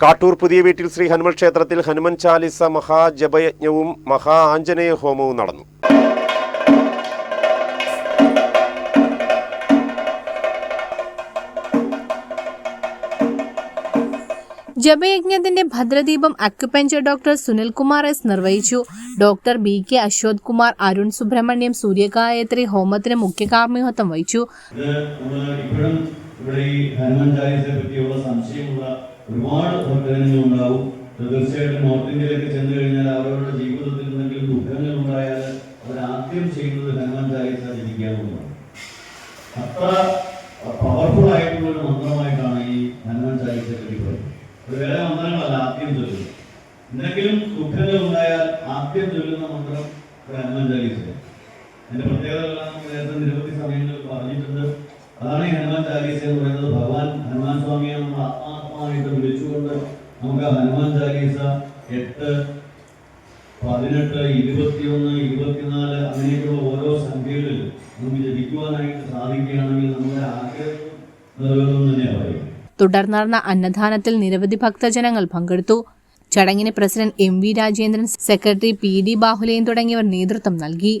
കാട്ടൂർ പുതിയ വീട്ടിൽ ശ്രീ ഹനുമൽ ക്ഷേത്രത്തിൽ ഹനുമൻ ചാലിസ മഹാജപയജ്ഞവും മഹാ ആഞ്ജനേയ ഹോമവും നടന്നു. ജപയജ്ഞത്തിന്റെ ഭദ്രദീപം അക്യുപഞ്ചർ ഡോക്ടർ സുനിൽകുമാർ എസ് നിർവഹിച്ചു. ഡോക്ടർ BK അശ്വത് കുമാർ, അരുൺ സുബ്രഹ്മണ്യം, സൂര്യഗായത്രി ഹോമത്തിന് മുഖ്യ കാർമ്മികത്വം വഹിച്ചു. ഒരുപാട് ഭക്തജനങ്ങളുണ്ടാവും. തീർച്ചയായിട്ടും നോർത്ത് ഇന്ത്യയിലൊക്കെ ചെന്ന് കഴിഞ്ഞാൽ അവരുടെ ജീവിതത്തിൽ എന്തെങ്കിലും ദുഃഖങ്ങൾ ഉണ്ടായാൽ അവരാദ്യം ചെയ്യുന്നത് ഹനുമാൻ ചാലിസ ജപിക്കുക എന്നുള്ളതാണ്. അത്ര പവർഫുൾ ആയിട്ടുള്ള ഒരു മന്ത്രമായിട്ടാണ് ഈ ഹനുമാൻ ചാലിസ ജപിക്കുന്നത്. വേറെ മന്ത്രങ്ങളല്ല ആദ്യം ചൊല്ലുന്നത്. എന്തെങ്കിലും ദുഃഖങ്ങൾ ഉണ്ടായാൽ ആദ്യം ചൊല്ലുന്ന മന്ത്രം ഹനുമാൻ ചാലിസ. അതിന്റെ പ്രത്യേകതകളെല്ലാം നേരത്തെ നിരവധി സമയങ്ങളിൽ പറഞ്ഞിട്ടുണ്ട്. അതാണ് ഈ ഹനുമാൻ ചാലിസ എന്ന് പറയുന്നത്. ഭഗവാൻ ഹനുമാൻ സ്വാമിയെ നമ്മൾ ആത്മാർത്ഥമായിട്ട് വിളിച്ചുകൊണ്ട് നമുക്ക് ഹനുമാൻ ചാലിസ 8, 18, 21, 24 അങ്ങനെയൊക്കെയുള്ള ഓരോ സംഖ്യകളിൽ നമുക്ക് ജപിക്കുവാനായിട്ട് സാധിക്കുകയാണെങ്കിൽ നമ്മുടെ ആഗ്രഹം നിറവേറുമെന്ന് തന്നെയാണ് പറയുന്നത്. തുടർന്ന് നടന്ന അന്നദാനത്തിൽ നിരവധി ഭക്തജനങ്ങൾ പങ്കെടുത്തു. ചടങ്ങിന് president MV Rajendran, secretary PD Bahuleyan തുടങ്ങിയവർ നേതൃത്വം നൽകി.